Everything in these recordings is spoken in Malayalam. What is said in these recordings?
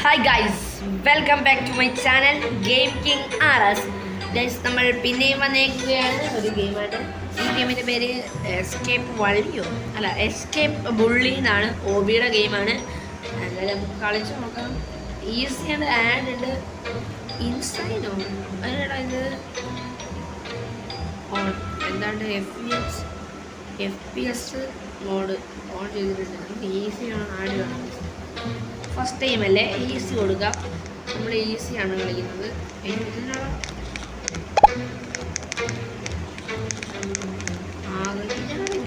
Hi guys, welcome back to my channel Game King RS. Guys, നമ്മൾ പിന്നെയും വന്നേക്കുകയാണ് ഒരു ഗെയിമായിട്ട്. ഈ ഗെയിമിൻ്റെ പേര് എസ്കേപ്പ് വള്ളിയോ അല്ല എസ്കേപ്പ് ബുള്ളി എന്നാണ്. ഓബിയുടെ ഗെയിമാണ്. എന്തായാലും നമുക്ക് കളിച്ച് നോക്കാം. ഈസിയാണ്, ആഡ് ഉണ്ട്, ഇൻസൈനോ അതിനാണ് ഇത് ഓൺ എന്താണ്ട് FPS മോഡ് ഓൺ ചെയ്തിട്ടുണ്ട്. നമുക്ക് ഈസിയാണ് ആഡ് ചെയ്യണം. ഫസ്റ്റ് ടൈം അല്ലേ, ഈസി കൊടുക്കാം. നമ്മൾ ഈസിയാണ് കളിക്കുന്നത്.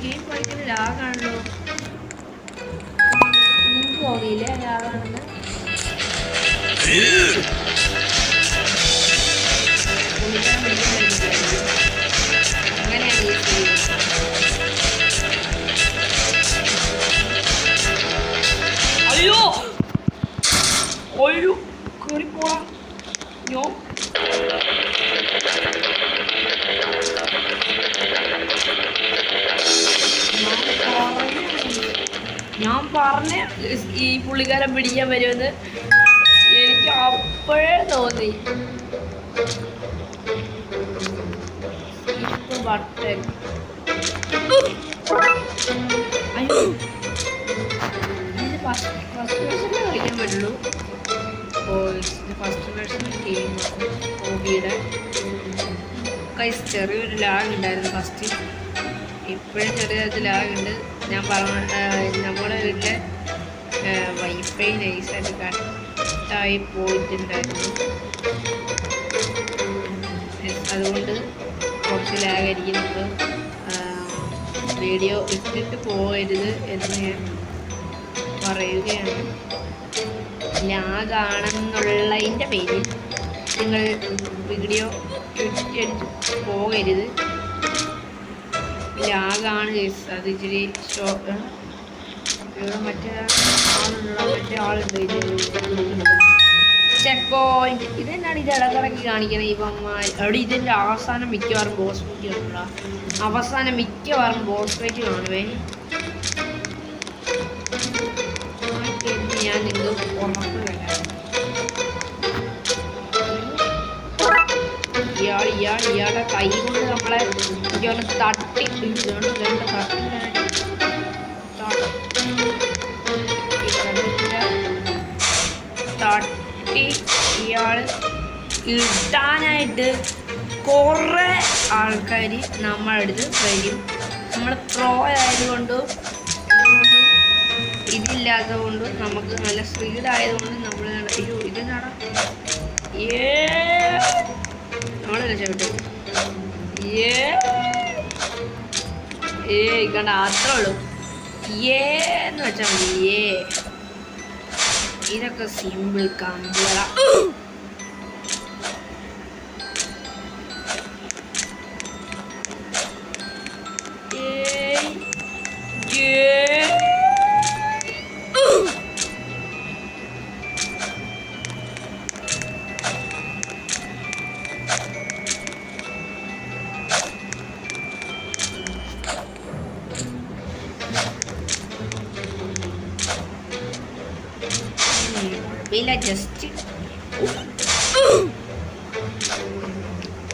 ഗെയിം ഭയങ്കര ലാഗാണല്ലോ. നിങ്ങൾക്ക് തോന്നിയില്ലേ ലാഗാണെന്ന്? അങ്ങനെയാണ് ഈസി. അയ്യോ ഒയ്യോ കയറിപ്പോവാ. ഞാൻ പറഞ്ഞ ഈ പുള്ളിക്കാരൻ പിടിക്കാൻ വരുമെന്ന് എനിക്ക് അപ്പോഴേ തോന്നി. ബട്ടൺ അയ്യോ, ഇതിന് ഫസ്റ്റ് വേർഷനിലേ കളിക്കാൻ പറ്റുള്ളൂ. ഫസ്റ്റ് വേർഷൻ ഗെയിമാണ് ഓബിയുടെ. ചെറിയൊരു ലാഗ് ഉണ്ടായിരുന്നു ഫസ്റ്റ്. ഇപ്പോഴും ചെറിയ തരത്തിൽ ലാഗുണ്ട്. ഞാൻ നമ്മുടെ വീട്ടിലെ വൈഫൈ നൈസായിട്ട് കട്ടായി പോയിട്ടുണ്ടായിരുന്നു. അതുകൊണ്ട് കുറച്ച് ലാഗായിരിക്കും. നമ്മൾ വീഡിയോ ഇട്ടിട്ട് പോകരുത് എന്ന് ഞാൻ പറയുകയാണ്. ലാഗാണെന്നുള്ളതിൻ്റെ പേരിൽ നിങ്ങൾ വീഡിയോ ഇട്ടടിച്ച് പോകരുത്. ലാഗാണ് കേസ്. അത് ഇച്ചിരി ഇവിടെ മറ്റേ ആളുണ്ട് ചെക്ക് പോയിന്റ്. ഇതെന്നാണ് ഇത് ഇടക്കിടക്ക് കാണിക്കണേ ഇപ്പം അവിടെ? ഇതിൻ്റെ അവസാനം മിക്കവാറും ബോസ് ഫൈറ്റ് കാണുള്ള. അവസാനം മിക്കവാറും ബോസ് ഫൈറ്റ് കാണുവേ. ഞാൻ ഇത് ഉറപ്പില്ല. ഇയാളുടെ കൈ കൊണ്ട് നമ്മളെ എനിക്കൊന്ന് തട്ടി ഇയാൾ ഇട്ടാനായിട്ട് കുറേ ആൾക്കാർ നമ്മളടുത്ത് വരും. നമ്മൾ പ്രോ ആയതുകൊണ്ടും ഇതില്ലാത്തത് കൊണ്ടും നമുക്ക് നല്ല സ്പീഡായതുകൊണ്ട് നമ്മൾ അയ്യോ ഇത് നട നമ്മളല്ല ചവിട്ട് കണ്ട അത്രേ ഉള്ളൂ. എന്ന് വെച്ചാൽ മതി. ഇതൊക്കെ സിമ്പിൾ കമ്പ്യൂട്ടർ. ജസ്റ്റ്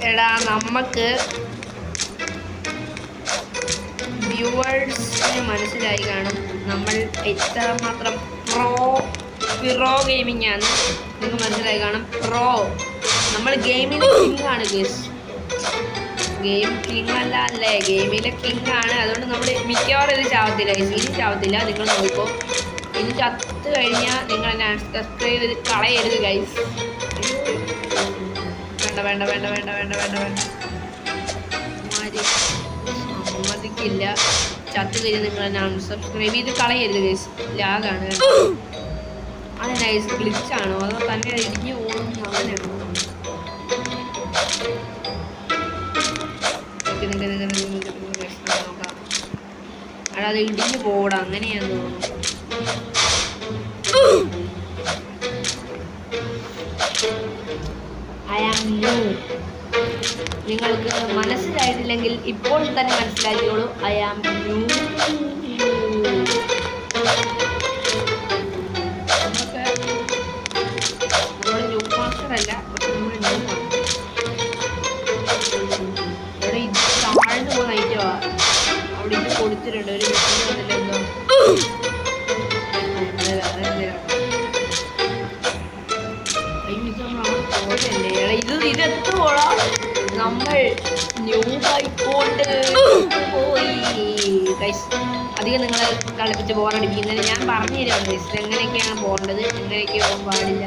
എടാ, നമുക്ക് വ്യൂവേഴ്സിന് മനസ്സിലായി കാണും നമ്മൾ എത്രമാത്രം പ്രോ ഗെയിമിംഗ് ആണ്. നിങ്ങൾക്ക് മനസ്സിലായി കാണും. നമ്മൾ ഗെയിമിലെ കിങ് ആണ് ഗേസ്. ഗെയിം കിങ് അല്ല അല്ലേ, ഗെയിമിലെ കിങ് ആണ്. അതുകൊണ്ട് നമ്മൾ മിക്കവാറും ഇത് ചാവത്തില്ല. ഇനി ചാവത്തില്ല. നിങ്ങൾ നോക്കിക്കോ. ഇനി ചത്ത് കഴിഞ്ഞാൽ നിങ്ങൾ എന്നെ സബ്സ്ക്രൈബ് ചെയ്ത് കളയരുത് ഗൈസ്. വേണ്ട സമ്മതിക്കില്ല. ചത്ത് കഴിഞ്ഞ് നിങ്ങൾ എന്നെ അൺസബ്സ്ക്രൈബ് ചെയ്ത് കളയരുത് ഗൈസ്. ലാഗാണ്. അത് നൈസ് ഗ്ലിച്ചാണോ അതോ തന്നെ ഇടിഞ്ഞു പോകുന്നു? അങ്ങനെയാണോ? നോക്കാം. അത് ഇടിഞ്ഞു പോടാ, അങ്ങനെയാന്ന് തോന്നുന്നു. നിങ്ങൾക്ക് മനസ്സിലായിട്ടില്ലെങ്കിൽ ഇപ്പോൾ തന്നെ മനസ്സിലാക്കിയോളൂ. I am new. ഇത് എത്തോളാ നമ്മൾ ന്യൂ ആയിക്കൊണ്ട് പോയി. അധികം നിങ്ങളെ കളിപ്പിച്ച് ബോറടിപ്പിക്കുന്നത് ഞാൻ പറഞ്ഞു തരാം. എങ്ങനെയൊക്കെയാണ് പോകേണ്ടത്, എങ്ങനെയൊക്കെ പോകാൻ പാടില്ല,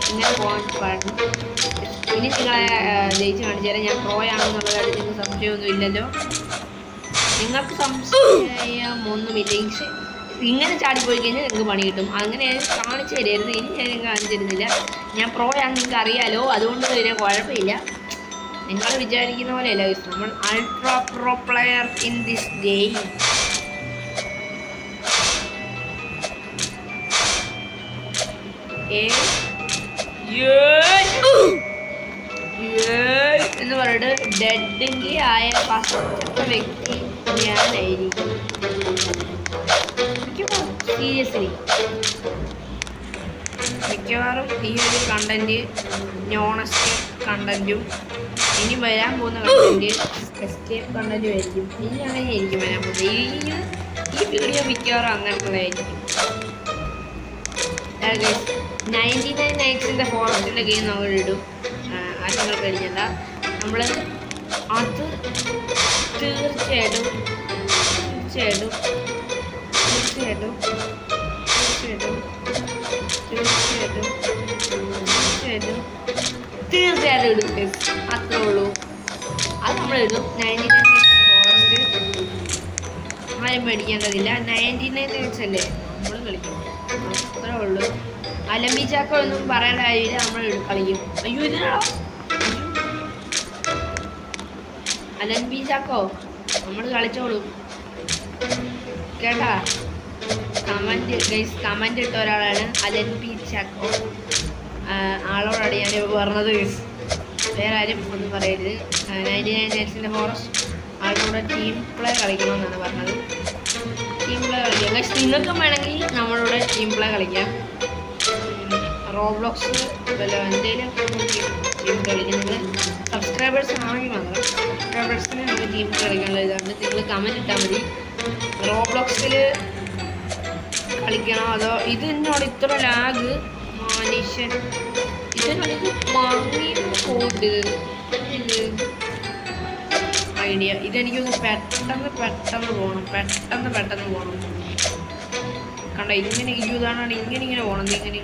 ഇങ്ങനെ പോകാൻ പാടില്ല. ഇനി നിങ്ങളെ ജയിച്ച് കാണിച്ചു തരാം ഞാൻ പ്രോയാണെന്നുള്ള കാര്യം നിങ്ങൾക്ക് സംശയമൊന്നും ഇല്ലല്ലോ. നിങ്ങൾക്ക് സംശയമൊന്നുമില്ലെങ്കിൽ ഇങ്ങനെ ചാടിപ്പോയി കഴിഞ്ഞാൽ നിങ്ങൾക്ക് പണി കിട്ടും. അങ്ങനെ കാണിച്ചു തരുമായിരുന്നു. ഇനി ഞാൻ നിങ്ങൾക്ക് കാണിച്ചു തരുന്നില്ല. ഞാൻ പ്രോയാണെന്ന് നിങ്ങൾക്ക് അറിയാലോ, അതുകൊണ്ട് തന്നെ കുഴപ്പമില്ല. നിങ്ങൾ വിചാരിക്കുന്ന പോലെയല്ല നമ്മൾ ultra pro player in this game. എന്ന് പറഞ്ഞിട്ട് ഡെഡ്ലി ആയ ഫസ്റ്റ് വ്യക്തി ഞാനായിരിക്കും. സീരിയസ്ലി മിക്കവാറും ഈ ഒരു കണ്ടന്റ് നോൺ എസ്കേപ്പ് കണ്ടന്റും ഇനി വരാൻ പോകുന്ന കണ്ടന്റ് എസ്കേപ്പ് കണ്ടന്റും ആയിരിക്കും. ഇനി അങ്ങനെയായിരിക്കും വരാൻ പോകുന്നത്. ഈ വീഡിയോ മിക്കവാറും അങ്ങനത്തുള്ളതായിരിക്കും. 99 നൈറ്റ്സിൻ്റെ ഫോറസ്റ്റിൻ്റെ ഗെയിം നമ്മൾ ഇടും. അത് നിങ്ങൾ കഴിഞ്ഞല്ല. നമ്മൾ അത് തീർച്ചയായിട്ടും ഇടും. അത്രേ ഉള്ളൂ. അത് നമ്മളിടും. 99 ഫോറസ്റ്റ് ആരും മേടിക്കേണ്ടതില്ല. 99 നൈറ്റ്സ് അല്ലേ നമ്മൾ കളിക്കും. അത്രേ ഉള്ളൂ. അലമ്പി ചാക്കോ ഒന്നും പറയേണ്ട കാര്യമില്ല. നമ്മൾ കളിക്കും. അയ്യോ ഇതിനാണോ അലമ്പി ചാക്കോ? നമ്മൾ കളിച്ചോളൂ കേട്ടാ. കമന്റ് ഇട്ട ഒരാളാണ് അലമ്പി ചാക്കോ. ആളോടാണ് ഞാൻ പറഞ്ഞത്. വേറെ ആരും ഒന്നും പറയരുത്. 99 നൈറ്റ്സിൻ്റെ ഫോറസ്റ്റ് ആളുടെ ടീം പ്ലേ കളിക്കണമെന്നാണ് പറഞ്ഞത്. ടീം പ്ലേ കളിക്കാം. നിങ്ങൾക്കും വേണമെങ്കിൽ നമ്മളോട് ടീം പ്ലേ കളിക്കാം. റോബ്ലോക്സ് എന്തെങ്കിലും ടീം കളിക്കുന്നത് സബ്സ്ക്രൈബേഴ്സ് ആണെങ്കിൽ മാത്രം. സബ്സ്ക്രൈബേഴ്സിന് നമുക്ക് ടീം കളിക്കാനുള്ള ഇതാണ്. നിങ്ങൾ കമൻറ്റ് ഇട്ടാൽ മതി. റോബ്ലോക്സിൽ കളിക്കണോ അതോ ഇത് എന്നോട് ഇത്ര ലാഗ് മനുഷ്യൻ ഇതിനോട് ഇത് വാങ്ങി പോയിട്ട് ഐഡിയ. ഇതെനിക്കൊന്ന് പെട്ടെന്ന് പോകണം. പെട്ടെന്ന് പോകണം. കണ്ട ഇങ്ങനെ ഇതാണ് ഇങ്ങനെ പോകണത്. ഇങ്ങനെ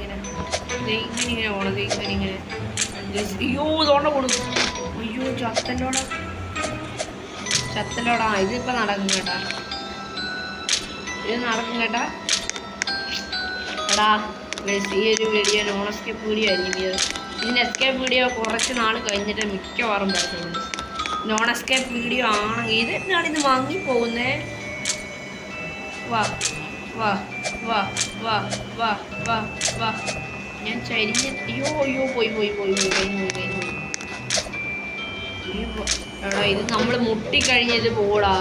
പോകണത്. ഇങ്ങനെ അയ്യോ ഇതോണ്ട പോണു. അയ്യോ ചത്തലോടാ. ഇതിപ്പോൾ നടക്കും കേട്ടാ. ഇത് നടക്കും കേട്ടാ. എടാ ഈ ഒരു വീഡിയോ നോൺ എസ്കേപ്പ് വീഡിയോ ആയിരിക്കും. ഇതിൻ്റെ എസ്കേപ്പ് വീഡിയോ കുറച്ച് നാൾ കഴിഞ്ഞിട്ട് മിക്കവാറും പറ്റുള്ളൂ. നോൺ എസ്കേപ്പ് വീഡിയോ ആണെങ്കിൽ ഇതെന്നാണ് ഇത് വാങ്ങിപ്പോകുന്നേ. വാ വാ വാ വാ വാ വാ വാ. ഞാൻ ചരിഞ്ഞ് അയ്യോ പോയി എടാ ഇത് നമ്മൾ മുട്ടിക്കഴിഞ്ഞത് പോടാ.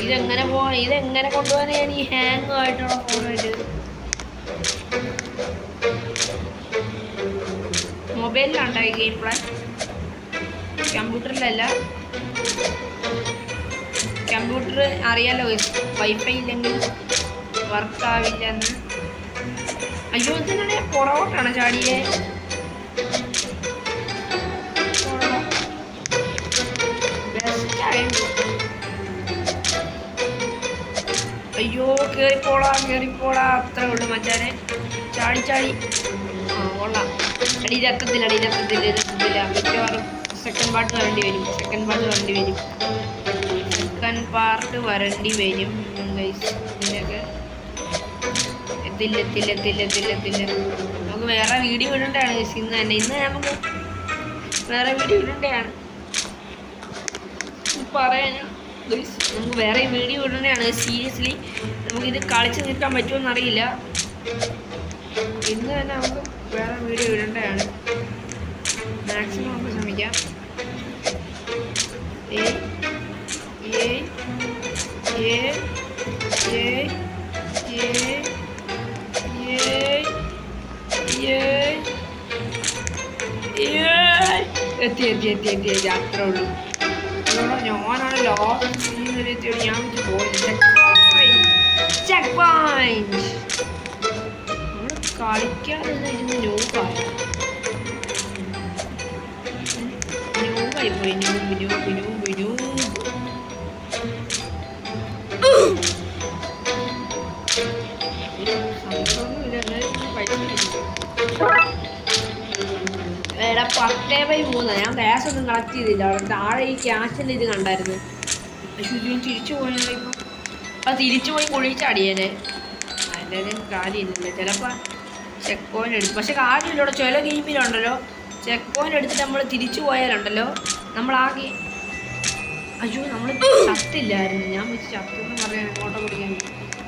ഇതെങ്ങനെ കൊണ്ടുപോകാൻ ഞാൻ ഈ ഹാങ് ആയിട്ടുള്ള ഫോണായിട്ട്. മൊബൈലിലുണ്ടായി ഗെയിം പ്ലേ, കമ്പ്യൂട്ടറിലല്ല. കമ്പ്യൂട്ടർ അറിയാലോ വൈഫൈ ഇല്ലെങ്കിൽ വർക്കാവില്ലെന്ന്. അയ്യോ ഇതിനാണ് പുറകോട്ടാണ് ചാടിയേ. അയ്യോ കേറിപ്പോടാ. അത്ര ഉള്ളു മച്ചാനെ. ചാടി കൊള്ളാം. അടിയിലെത്തത്തില്ല. മിക്കവാറും സെക്കൻഡ് പാർട്ട് വരേണ്ടി വരും. സെക്കൻഡ് പാർട്ട് വരേണ്ടി വരും. ഇതിനൊക്കെ എത്തില്ല. നമുക്ക് വേറെ വീഡിയോ ഇടേണ്ടതാണ് ഇന്ന് നമുക്ക് വേറെ വീഡിയോ ഇടേണ്ടതാണ്. നമുക്ക് വേറെ വീഡിയോ ഇടേണ്ടതാണ്. സീരിയസ്ലി നമുക്കിത് കളിച്ച് നിൽക്കാൻ പറ്റുമെന്ന് അറിയില്ല. ഇന്ന് തന്നെ നമുക്ക് വേറെ വീഡിയോ ഇടേണ്ടതാണ്. മാക്സിമം നമുക്ക് ശ്രമിക്കാം. എത്തി അത്രേ ഉള്ളൂ. ഞാനാണ് ലാസ്റ്റ് സീൻ വരെ എത്തിയോട് ഞാൻ പോയി. പോയിന്റ്. നമ്മൾ കളിക്കാതെ ഇരുന്ന് ന്യൂബായി പോയി. എടാ 10/3. ഞാൻ ഗ്യാസ് ഒന്നും കളക്ട് ചെയ്തില്ല. അവിടെ താഴെ ഈ ക്യാഷിൻ്റെ ഇത് കണ്ടായിരുന്നു. പക്ഷെ തിരിച്ചു പോയാൽ ഇപ്പം അത് തിരിച്ചു പോയി കുഴിച്ചാടിയേനെ. അതിൻ്റെ കാര്യമില്ല. ചിലപ്പോൾ ചെക്ക് പോയിന്റ് എടുക്കും. പക്ഷെ കാര്യമില്ല. ചില ഗെയിമിലുണ്ടല്ലോ ചെക്ക് പോയിന്റ് എടുത്തിട്ട് നമ്മൾ തിരിച്ചു പോയാലുണ്ടല്ലോ നമ്മളാകെ അയ്യോ നമ്മൾ ചത്തില്ലായിരുന്നു. ഞാൻ വെച്ച് ചത്തെന്ന് പറയാൻ ഫോട്ടോ പിടിക്കാൻ.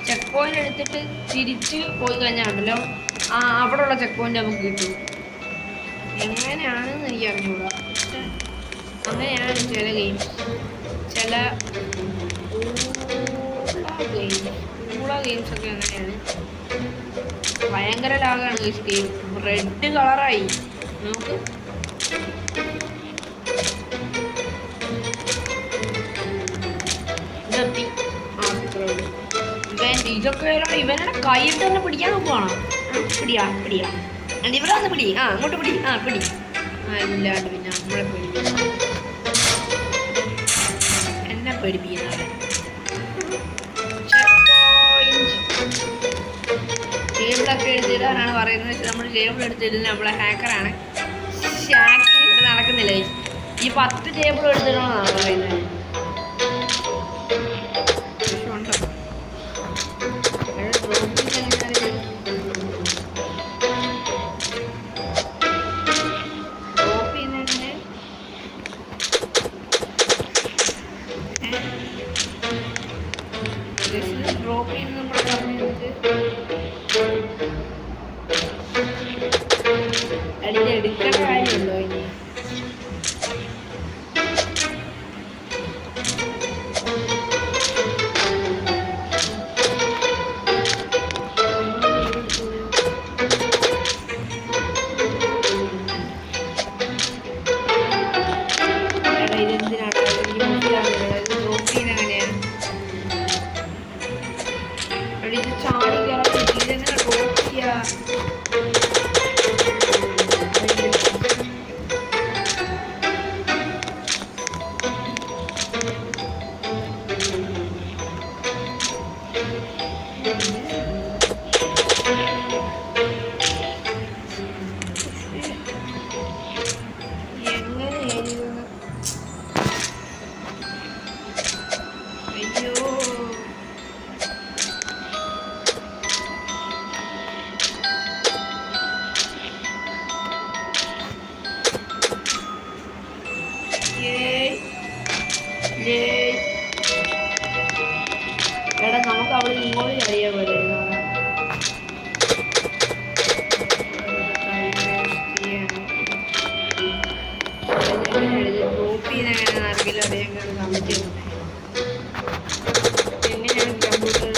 ചെക്ക് പോയിന്റ് എടുത്തിട്ട് തിരിച്ച് പോയി കഴിഞ്ഞാൽ ഉണ്ടല്ലോ അവിടെയുള്ള ചെക്ക് പോയിന്റ് നമുക്ക് കിട്ടും. എങ്ങനെയാണെന്ന് എനിക്ക് അറിഞ്ഞൂടാ. പക്ഷെ അങ്ങനെയാണ് ചില ഗെയിംസ്. ചില ഗെയിംസ് ഒക്കെ അങ്ങനെയാണ്. ഭയങ്കര ലാഗാണ് ഈ ഗെയിം. റെഡ് കളറായി. നമുക്ക് ഇതൊക്കെ ഇവനെ കയ്യിൽ തന്നെ പിടിക്കാൻ നോക്കുവാണോ? പിടിയാ ഇവിടെ വന്ന് പിടി. അങ്ങോട്ട് പിടി. പിടി. അല്ലാണ്ട് പിന്നെ നമ്മളെ പേടിപ്പിക്കും. എന്നെ പേടിപ്പിക്കുന്നവരെ. ടേബിളൊക്കെ എടുത്തിടാനാണ് പറയുന്നത്. പക്ഷെ നമ്മൾ ടേബിൾ എടുത്തിടുന്നത് നമ്മളെ ഹാക്കറാണ്. ഹാക്കിങ് ഇവിടെ നടക്കുന്നില്ല. ഈ 10 ടേബിൾ എടുത്തിടണമെന്നാണ് പറയുന്നത്. ഡ്രോപ്പ് ചെയ്യുന്ന നമ്മൾ അടിയിൽ എടുക്കേണ്ട കാര്യമുണ്ടോ ഇനി? എടാ നമുക്ക് അവിടെ ഇങ്ങോട്ട് അറിയാൻ പറ്റില്ല. ഡ്രോപ്പ് ചെയ്ത് എങ്ങനെ നടക്കില്ല അറിയാൻ കമ്മിറ്റ് ചെയ്യുന്നത്. എങ്ങനെയാണ് കമ്പ്യൂട്ടർ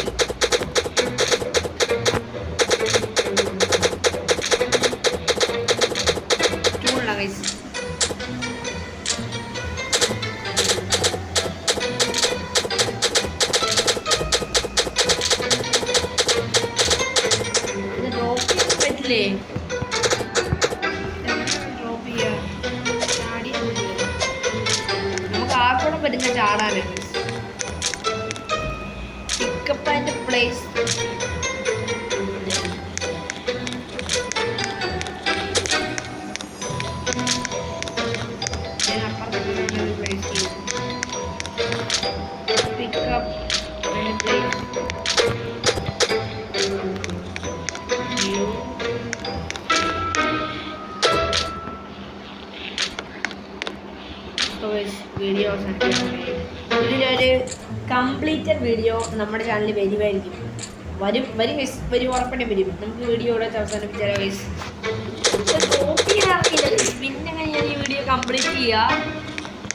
ടൂളാണ് ഗൈസ്. നമുക്ക് ആർക്കൂടെ പറ്റുന്ന ചാടാനാണ്. Pickup and place. Pickup and place. Video ഇതിലൊരു കംപ്ലീറ്റഡ് വീഡിയോ നമ്മുടെ ചാനലിൽ വരുമായിരിക്കും. വരും ഉറപ്പന്നെ വരും. നമുക്ക് വീഡിയോ ഇവിടെ അവസാനിപ്പിച്ചാലോ ഗൈസ്. പിന്നെ ഞാൻ ഈ വീഡിയോ കംപ്ലീറ്റ് ചെയ്യുക.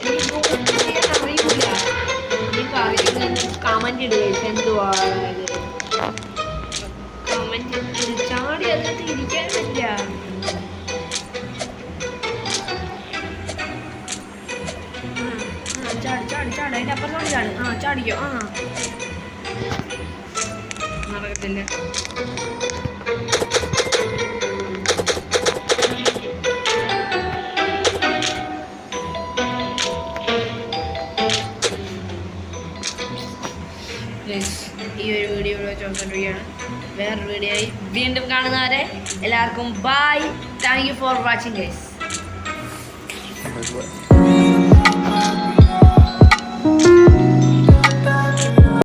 എനിക്ക് അറിയില്ല. നിങ്ങൾക്ക് അറിയുന്ന കമൻറ്റ് ഇടുക. എന്തുവാ കമൻറ്റ് ചാടി അതിനകത്ത് ഇരിക്കാൻ പറ്റില്ല. ചാടി അതിൻ്റെ അപ്പുറത്തോട്ട് ചാടി. ചാടിക്കോ. നടക്കത്തില്ല. ഈ ഒരു വീഡിയോ ഇവിടെ ചോദിച്ചിരിക്കുകയാണ്. വേറൊരു വീഡിയോ ആയി വീണ്ടും കാണുന്നവരെ എല്ലാവർക്കും bye. Thank you for watching guys.